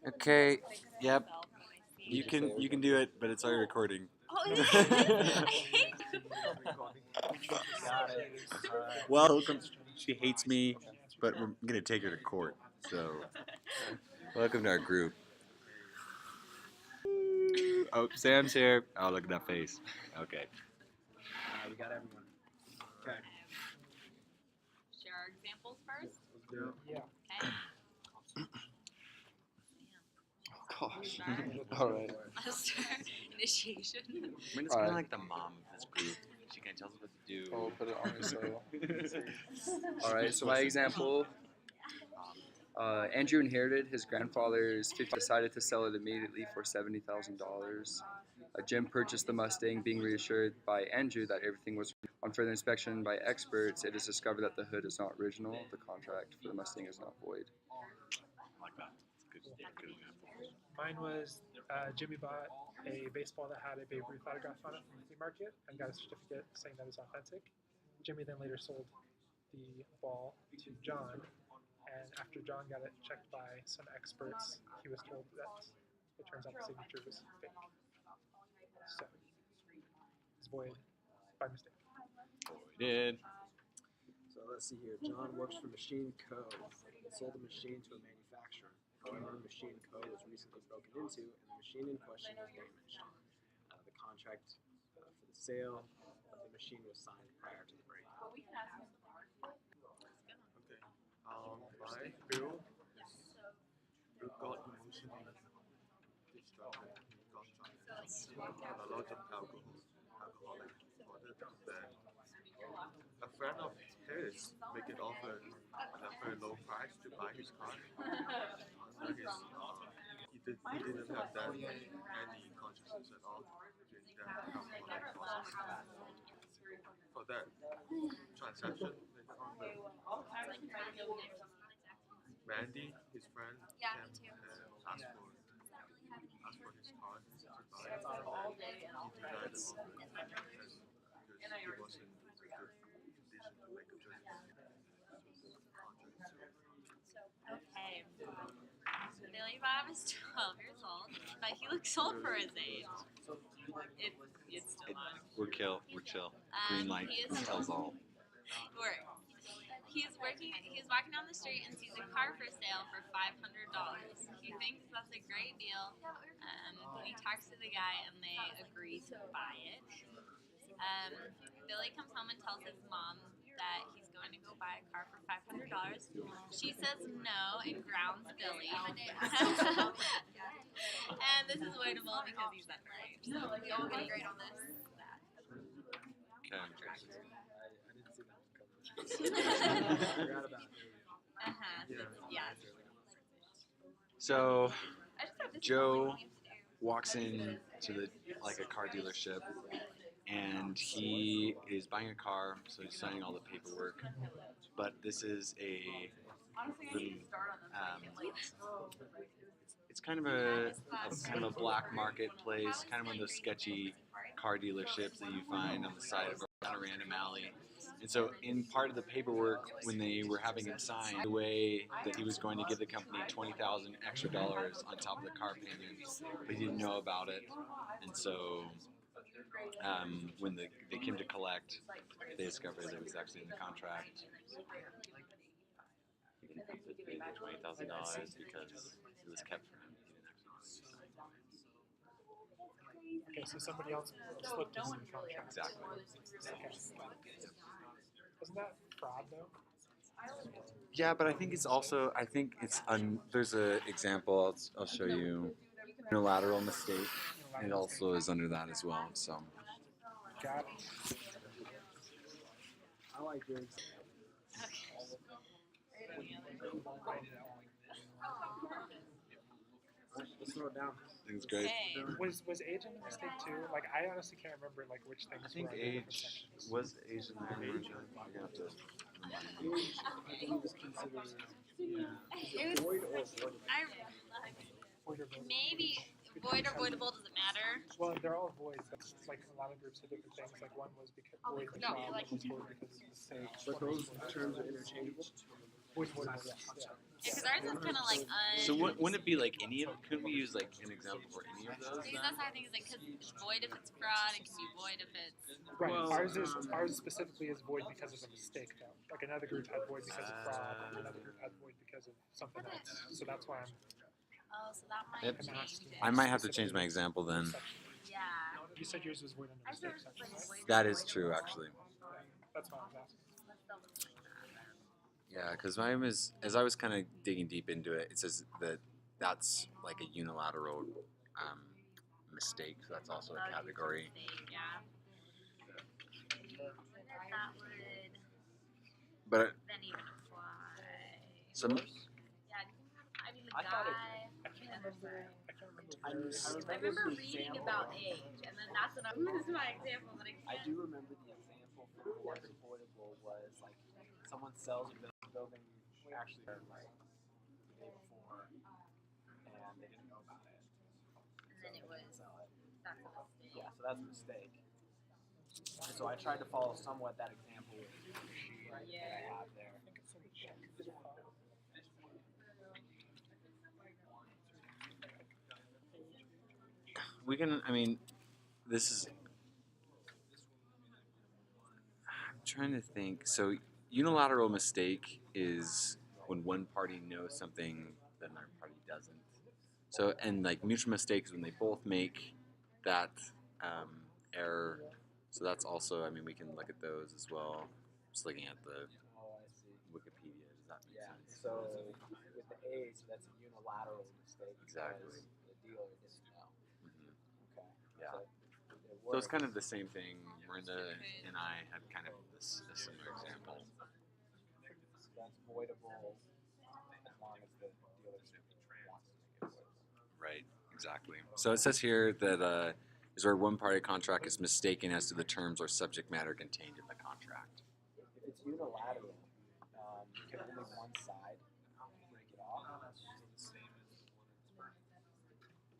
Okay. Yep. You can do it, but it's already recording. Oh, is it? I hate Well, she hates me, but we're gonna take her to court. So, welcome to our group. Oh, Sam's here. Oh, look at that face. Okay. We got everyone. Okay. Share our examples first. Let's do it. Yeah. Okay. Gosh. Start. All right. Let's start. Initiation. Brenda's kind of Alright. like the mom of this group. She kind of tells us what to do. I'll put it on so. All right. So my example. Andrew inherited his grandfather's 50. Decided to sell it immediately for $70,000. Jim purchased the Mustang, being reassured by Andrew that everything was. On further inspection by experts, it is discovered that the hood is not original. The contract for the Mustang is not void. I like that. It's good example. Mine was Jimmy bought a baseball that had a Babe Ruth autograph on it from the flea market and got a certificate saying that it was authentic. Jimmy then later sold the ball to John, and after John got it checked by some experts, he was told that it turns out the signature was fake. So it's void by mistake. Did. So let's see here. John works for Machine Co. and sold the machine to a manufacturer. However, Machine Co. was recently broken into, and the machine in question was damaged. The contract for the sale of the machine was signed prior to the break. Okay. My Bill got emotionally disturbed. He got drunk and a lot of alcoholic ordered there. A friend of his make an offer at a very low price to buy his car. Under his, he didn't have that any consciousness at all during that alcoholic process. For that transaction, they found that Mandy, his friend, came and asked for his car to buy it. He denied the offer because he wasn't in a good condition to make a purchase. Okay. Billy Bob is 12 years old, but he looks old for his age. It's still on. We're chill. Green light He is tells all. He's walking down the street and sees a car for sale for $500. He thinks that's a great deal. He talks to the guy and they agree to buy it. Billy comes home and tells his mom that he's going to go buy a car for $500. She says no and grounds Billy. And this is avoidable because he's underage. So y'all get a grade on this. Okay. I didn't see that one coming. I forgot about it. Yeah. So I just thought this Joe was what we used to do. walks in to a car dealership, and he is buying a car, so he's signing all the paperwork. But this is it's kind of a black marketplace, kind of one of those sketchy car dealerships that you find on the side of a random alley. And so in part of the paperwork, when they were having him sign the way that he was going to give the company $20,000 extra on top of the car payment, but he didn't know about it. And so when they came to collect, they discovered that it was actually in the contract. He didn't pay the $20,000 because it was kept from him. He didn't actually sign it. Okay, so somebody else slipped into the contract. Exactly. Okay. Isn't that fraud though? Yeah, but I think it's there's an example I'll show you. Unilateral mistake. It also is under that as well. So. Got it. I like yours. Let's throw it down. I think it's great. Okay. Was age in the mistake too? Like I honestly can't remember like which things. I think were in different age sections. was age in there. You're gonna have to remind me. Age, I believe, is considered It was, void or voidable. Void or void? maybe void or voidable doesn't matter. Well, they're all voids. That's like a lot of groups have different things. Like one was because void because No, one like- was void because of mistake. But those terms are interchangeable. Void voidable, yes. Yeah. Because ours is kind of like So wouldn't it be like any of? Couldn't we use like an example for any of those? Because Then? that's how I think it's like, because it's void if it's fraud, it can be void if it's. Right. Well, Ours specifically is void because of a mistake though. Like another group had void because of fraud, and another group had void because of something else. So that's why Oh, so that might Yep. change it. I might have to change my example then. Yeah. you said yours was void under I thought mistake it was section. like void. That is true, actually. That's why I was asking. Let's double check that. Yeah, because mine was, as I was kind of digging deep into it, it says that that's like a unilateral mistake. So that's also a Oh, category. mistake, yeah. That would But then even apply. some, Yeah, I mean, the I thought it- guy. I can't remember. I I remember remember the reading example. about age, and then that's when I this is my example, but I I can't. do remember the example for what is voidable was like someone sells a building actually like the day before and they didn't know about it. And then it was Sell it. that's a mistake. Yeah, so that's a mistake. And so I tried to follow somewhat that example with the machine that I have there. we can, I mean, this is, I'm trying to think. So unilateral mistake is when one party knows something that another party doesn't. So, and like mutual mistakes when they both make that error. So that's also, I mean, we can look at those as well. Just looking at the Oh, I see. Wikipedia. Does that make Yeah, sense? so with the A's, that's a unilateral mistake Exactly. because the dealer didn't know. Mhm. Okay. Yeah. So, So it's kind of the same thing. Miranda and I had kind of this a similar example. that's voidable as long as the dealer wants to make it voidable. Right, exactly. So it says here that is where one party contract is mistaken as to the terms or subject matter contained in the contract. If it's unilateral, can only one side break it off?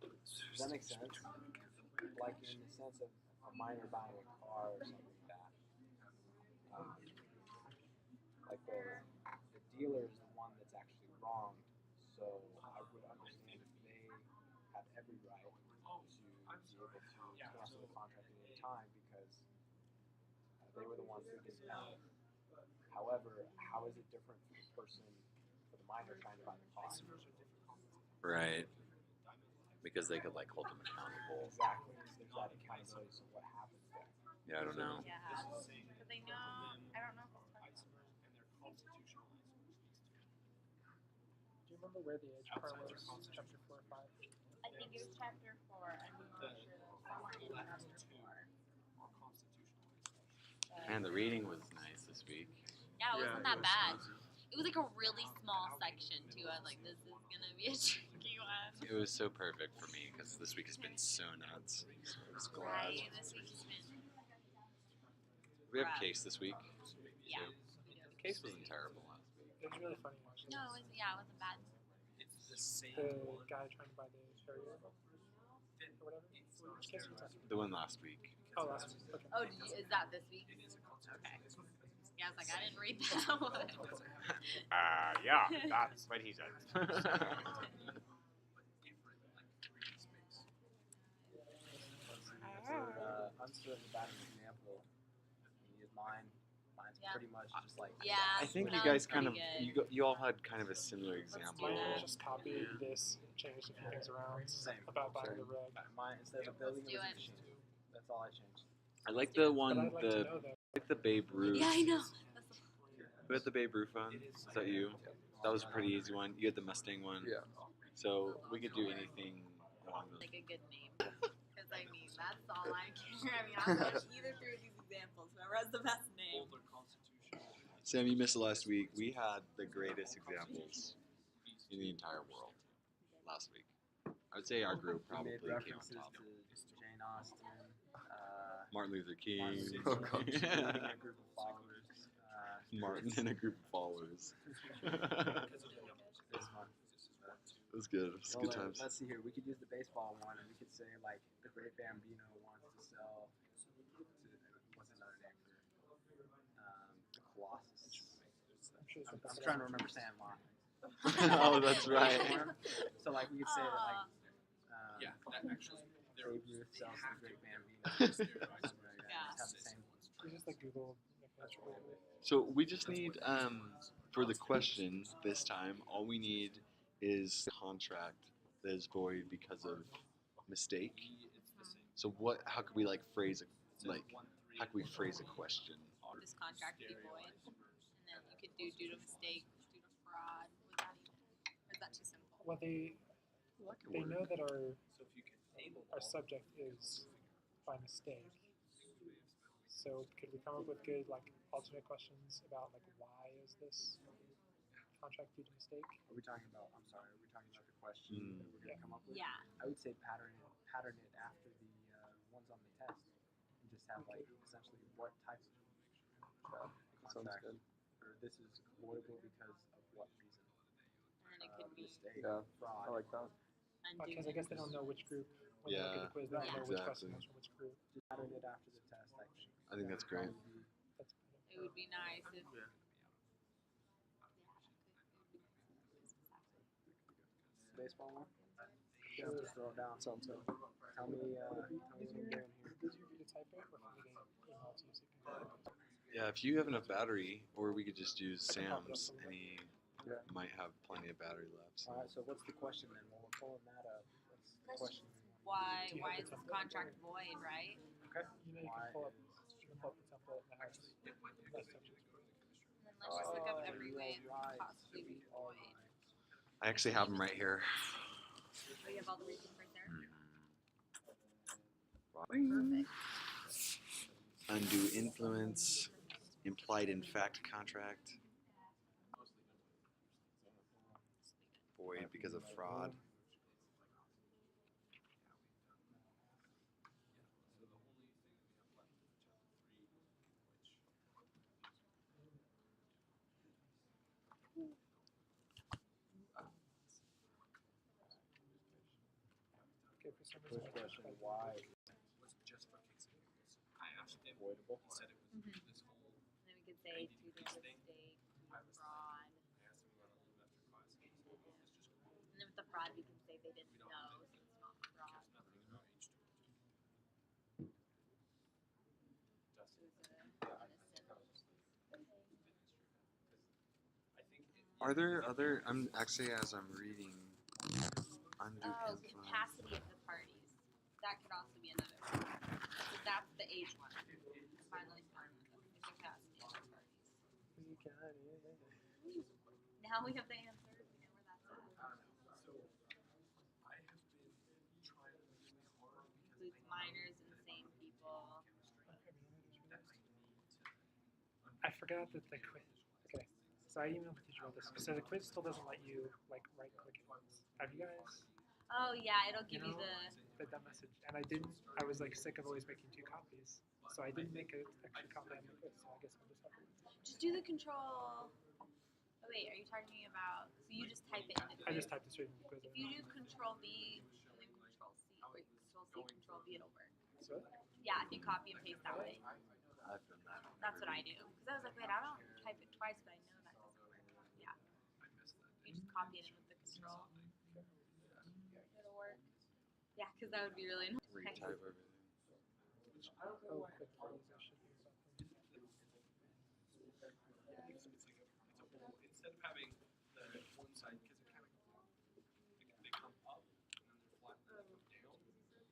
Does that make sense? Like in the sense of a minor buying a car or something like that. Like the dealer is the one that's actually wrong, so I would understand if they have every right to be able to cancel the contract at any time because they were the ones who didn't know. However, how is it different for the person, for the minor trying to buy the car? Right. Because they could like hold them accountable. Exactly. There's that accountability, so what happens there? Yeah, I don't know. Yeah. But they know. I don't know if it's Do you remember where the age part was? Chapter 4 or 5? I think it was chapter 4. I'm not sure. Somewhere in chapter 4. Man, the reading was nice this week. Yeah, it wasn't that bad. It was like a really small section too. I was like, this is gonna be a tricky one. It was so perfect for me because this week has been so nuts. So I was glad. Right. This week has been. We have rough. Case this week. Yeah. Case wasn't terrible last week. It was really funny watching. No, it was, yeah, it wasn't bad. The guy trying to buy the Harrier or whatever. Which case are you talking The one last week. about? Oh, last week. Okay. Oh, is that this week? Okay. Yeah, I was like, I didn't read that one. Yeah, that's what he said. So the uncertain about an example, you use mine. Mine's Yeah. pretty much just like Yeah. I think you that guys was kind of pretty good. you all had kind of a similar example. Mine Yeah. just copied this, changed a few things around Same. about buying Same. the rig. Mine instead of a building, Let's it was do a it. machine. That's all I changed. I like the But one I'd like to the know though. like the Babe Ruth. Yeah, I know. That's Who had the Babe Ruth one? Is that you? That was a pretty easy one. You had the Mustang one. Yeah. So we could do anything along those. like a good name. Because I mean, that's all I care. I mean, I'll watch either through these examples. Whoever has the best name. Sam, you missed it last week. We had the greatest examples in the entire world last week. I would say our group We probably made came on references top. to Jane Austen, Martin Luther King. Martin Luther King, leading a group of followers. Martin and a group of followers. This one. was good. It was Well, good times. let's see here. We could use the baseball one, and we could say like the Great Bambino wants to sell. What's another name for the Colossus? I'm sure I'm it's trying to remember Sandlot. Oh, that's right. So like we could say that like Yeah, that actually. Babe Ruth sells the Great Bambino. Something like that. Yeah. Just have the same. You just like Google natural. So we just need for the question this time. All we need is contract that is void because of mistake. So what? How could we like phrase a like? How could we phrase a question? This contract be void, and then you could do due to mistake, due to fraud. Would that even? Or is that too simple? Well, they know that our subject is by mistake. So could we come up with good like alternate questions about like why is this contract due to mistake? Are we talking about? I'm sorry. Are we talking about the question Hmm. that we're gonna come up with? Yeah. I would say pattern it after the ones on the test, and just have like essentially what type of contract, or this is voidable because of what reason? And then it could be Mistake, Yeah, fraud. I like that. undue. Because I guess they don't know which group. When they look at the quiz, they don't know which question exactly. comes from which group. Just pattern it after the test. I think. I think that's great. That's It would be nice if. Baseball one. Yeah, just throw it down. Sounds good. Tell me what I'm doing here. Did you need to type it or for me to email it to you so you can type it? Yeah, if you have enough battery, or we could just use Sam's, and he Yeah. might have plenty of battery left. So. All right. So what's the question then? Well, we're pulling that up. What's the question? Why Do you have is the this template? contract void, right? Okay. You know, you Why can pull up is- the template and it has less sections. And then let's just look up every way it you are could right. possibly be You are void. right. I actually have them right here. Oh, you have all the reasons right there? Mm. Perfect. Undue influence, implied in fact contract, void because of fraud. Okay, for some reason, First my question: touchpad- why I asked him. voidable? He said it was Mhm. this whole. Then we could say due to mistake, fraud. I asked him about a little after class. He was like, "Well, it's just cool. And then with the fraud, we can say they didn't know, so it's not fraud. Nothing about H2. It was I think it, Are there other? I'm actually as I'm reading, undue Oh, influence. capacity of the parties. That could also be another one. So that's the age one. Finally found the capacity of the parties. We got it. Now we have the answer. We know where that's at. so I have been trying really hard because Includes minors, insane people. I forgot that the quiz. Okay, so I emailed the teacher about this. So the quiz still doesn't let you like right click it. Have you guys? Oh yeah, it'll give you know, that message? And I didn't. I was like sick of always making 2 copies, so I didn't make an extra copy of the quiz. So I guess I'll just have to. just do the control. Oh wait, are you talking about? So you just type it into the I quiz. just typed it straight into the quiz. If you do control V and then control C, wait, control C, control V, it'll work. So Yeah, if you copy and paste that way. I've done that. That's what I do. Because I was like, wait, I don't type it twice, but I know that doesn't work. Yeah. You just copy it in with the control. It'll work. Yeah, because that would be really nice. Retype everything. oh, quick quiz. I should do something. instead of having the one side, because it kind of they come up and then they're flat and then they come down.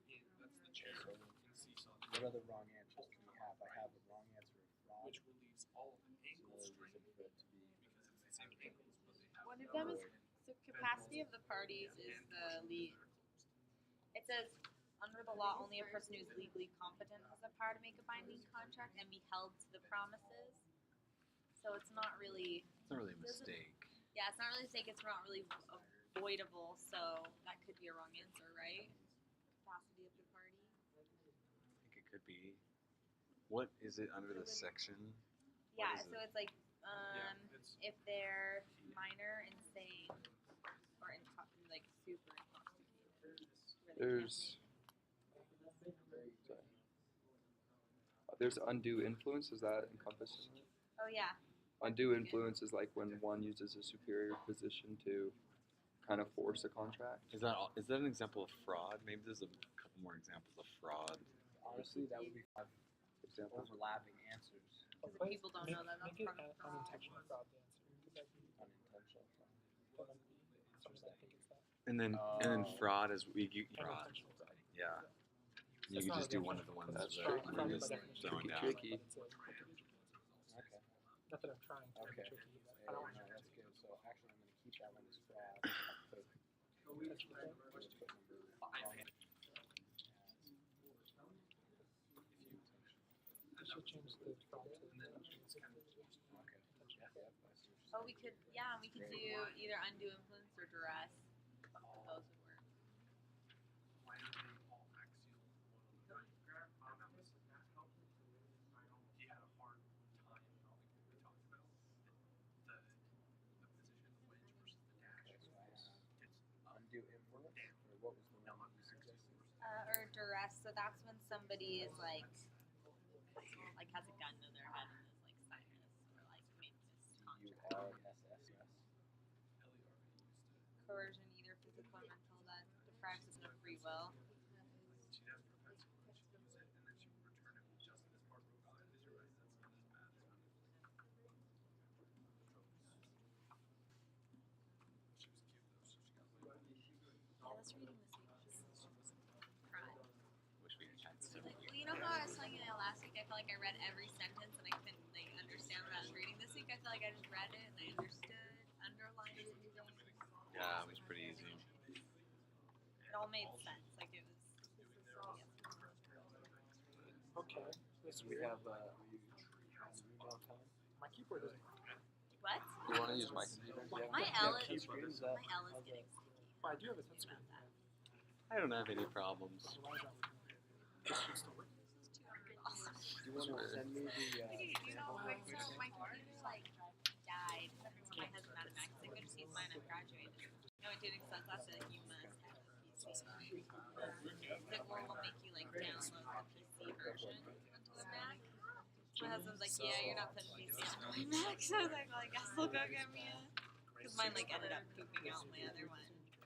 And that's the chair in seesaw, What other wrong answers do we have? I have a wrong answer of fraud. which relieves all of the angle Another strength reason for it to be because it's the same angles, but they have. One of them is so capacity of the parties is the lead. It says under the law, only a person who is legally competent has the power to make a binding contract and be held to the promises. So it's not really, It's not really a mistake. yeah, it's not really a mistake. It's not really avoidable. So that could be a wrong answer, right? Capacity of the party. I think it could be. What is it under the section? Yeah, is so it? it's like Yeah, it's if they're minor, insane, or like super intoxicated. There's undue influence. Is that encompassed? Oh yeah. Undue influence is like when one uses a superior position to kind of force a contract. Is that an example of fraud? Maybe there's a couple more examples of fraud. Honestly, that would be five Examples. overlapping answers. Because But people don't make, know that that's make it part of fraud. unintentional fraud. The answer could that be Unintentional. that might be something I think it's that And then fraud is fraud. unintentional fraud. Yeah. You It's can not just a do one of the ones That's that true. you're Fraud just by definition. throwing down. Tricky. But it's a tricky answer. Okay. Not that I'm trying to Okay. be tricky, but Yeah, I don't want no, to that's good. So actually, I'm going to keep that one as fraud. Put potentially fraud. just put number five. We should change the fraud to intentional. Okay. Yeah, I see what you're Oh, we could, yeah, we could do either undue influence or duress. Those would work. undue influence, or what was the one you suggested? Or duress. So that's when somebody is like has a gun to their head and is like signing this or like made this contract. URSSS. Coercion, either physical or mental, that deprives us of free will. Yeah, that's reading this week. Crime. Wish we had some. Well, you know how I was telling you last week? I felt like I read every sentence and I couldn't like understand what I was reading. This week, I feel like I just read it and I understood, underlined some things. Yeah, it was pretty easy. It all made sense. Like it was. Okay. This We weird. have rebound time. My keyboard doesn't work. What? You want to use my computer? My L key is screens my up. L is getting sticky. Oh, I do have a touchscreen. About that. I don't have any problems. So why is that working? This should still work. It's $200. Do you want to send me the? You know, my computer like died. So my husband had a Mac. I could just use mine. I'm graduated. No, I did in some class that you must have a PC. It will make you like download the PC version onto the Mac. My husband's like, yeah, you're not putting PC on my Mac. So I was like, well, I guess they'll go get me a. Because mine like ended up pooping out my other one.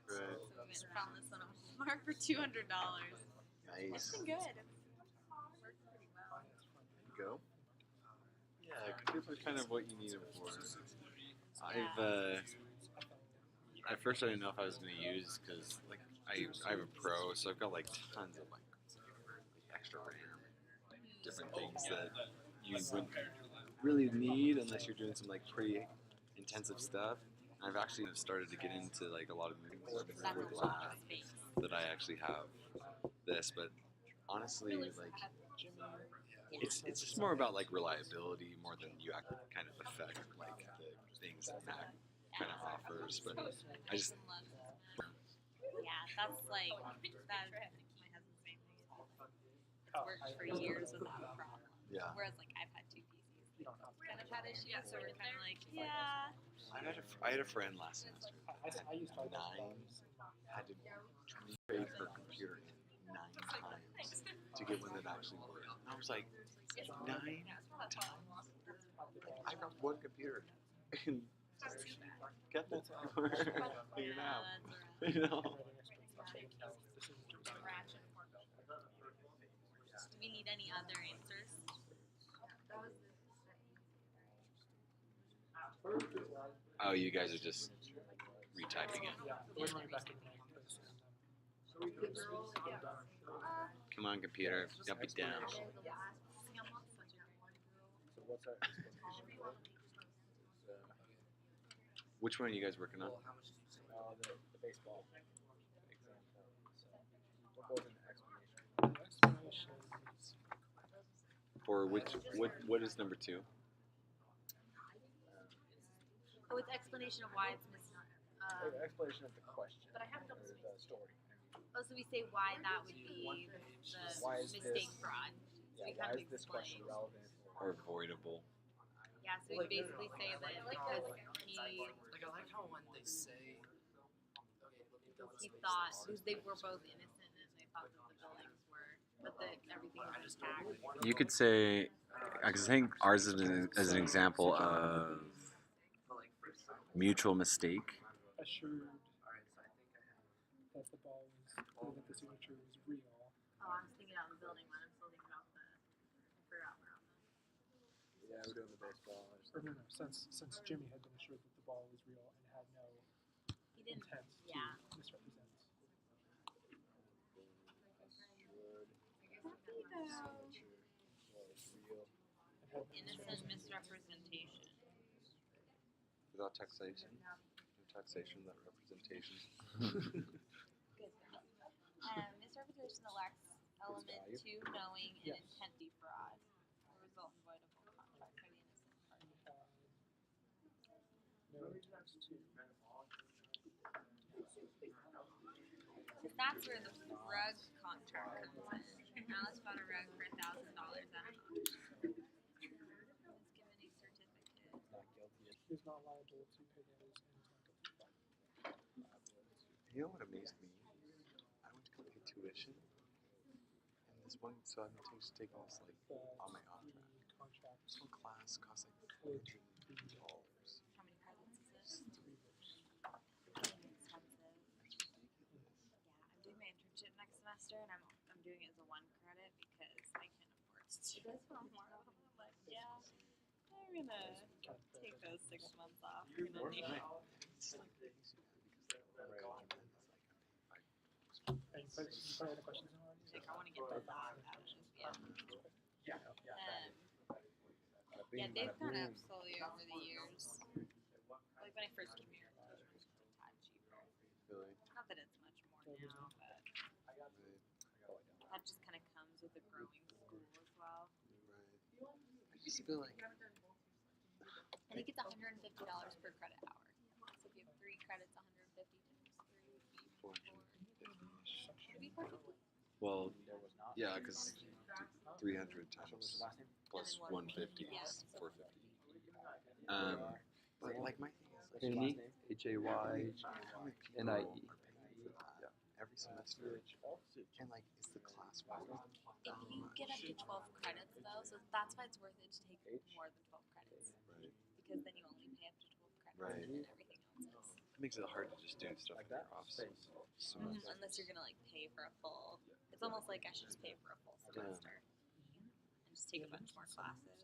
Right. So we went and found this one on Walmart for $200. It's Nice. been good. It's worked pretty well. Go. Yeah, computers are kind of what you need them for. At first I didn't know if I was going to use because like I have a Pro, so I've got like tons of like extra RAM, different things that you wouldn't really need unless you're doing some like pretty intensive stuff. And I've actually started to get into like a lot of things That's really a lot glad of space. that I actually have this, but honestly, like it's just more about like reliability more than you kind of affect like the things that Mac kind of offers. But I just Yeah, that's like that. My husband's family Oh, worked for years without a problem. yeah. Whereas like I've had two PCs, You don't have. kind of had issues, so we're kind of like, yeah. I had a friend last semester I used to had to trade her computer 9 times to get one that actually worked. And I was like, 9 times? I got one computer and just got that figured out. That's You know? Do we need any other answers? Oh, you guys are just retyping it. Yeah, we're running back in the place. Come on, computer, dump it down. So what's our explanation for it? Which one are you guys working on? The baseball example. So what goes into explanation? Explanation. For which, what is number 2? Oh, with explanation of why it's missing. The explanation of the question. But I have or double the story. Oh, so we say why that would be Why the is mistake this- fraud. So we Yeah, kind why of is this question explain. relevant? Or avoidable? Yeah, so we basically say that because he. Like I like how when they say, okay, because he thought because they were both innocent and they thought that the buildings were, but everything was just tagged. You could say, I think ours is an example of mutual mistake. Assured that the ball was, or that the signature was real. Oh, I was thinking about the building one. I'm still thinking about I forgot where I'm at. Yeah, we're doing the baseball. Or no, since Jimmy had been assured that the ball was real and had no He didn't. intent Yeah. to misrepresent. And had no Innocent misrepresentation. Without taxation. No taxation without representation. Good. Misrepresentation that lacks element 2, knowing and Yes. intent defraud, or result in voidable contract by the innocent party. no intent to. Because that's where the rug contract comes in. Alice bought a rug for $1,000 at an auction. Was given a certificate. Not guilty. He is not liable to pay damages and is not guilty of that. You know what amazed me? I went to go pay tuition, and this one, so I'm taking this like on my off track. The contract This one class cost like would $100. be How many credits is it? 3 years. Expensive. It's ridiculous. Yeah, I'm doing my internship next semester, and I'm doing it as a 1 credit because I can't afford to do this one more. I'm like, yeah, I'm gonna take those 6 months off. I'm gonna need It's like crazy because like, Right. And you probably had a question somewhere? like I want to get the dog out of this. Yeah. Yeah, they've gone up slowly over the years. Like when I first came here, it was a tad cheaper. Really? Not that it's much more now, but that just kind of comes with a growing school as well. Right. I just feel like I think it's $150 per credit hour. So if you have 3 credits, 150 times 3 would be 450-ish. Would it be 450? Well, There was not. yeah, because 300 So what's times the last name? plus And then 150 Yeah. is 450. But Sam? like my thing is like, Haney, name? H-A-Y. how many people N-I-E. are paying for that every semester? And like, is the class worth If you get up to 12 credits though, so that's why it's worth it to take more than 12 credits. Right. Because then you only pay up to 12 credits Right. and then everything else is. It makes it hard to just do stuff Like in your that? off semester. Unless you're gonna like pay for a full. It's almost like I should just pay for a full semester and just take a bunch more classes. That's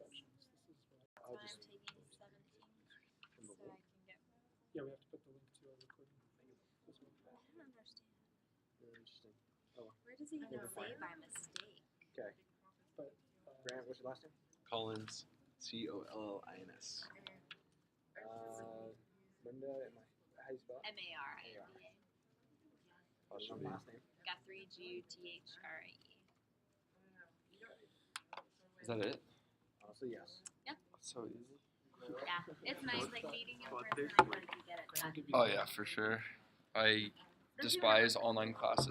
I'll why just I'm taking 17 from the so I can get. Yeah, we have to put the link to our recording. This one. I don't understand. Very interesting. Where does it even say by mistake? Okay. But Grant, what's your last name? Collins, Collins. Linda, how do you spell it? MARINDA. Apostrophe. Last name? Guthrie, GUTHRIE. Is that it? Honestly, yes. That's so easy. Yeah, it's nice like meeting in person. Like once you get it done. Oh yeah, for sure. I despise online classes.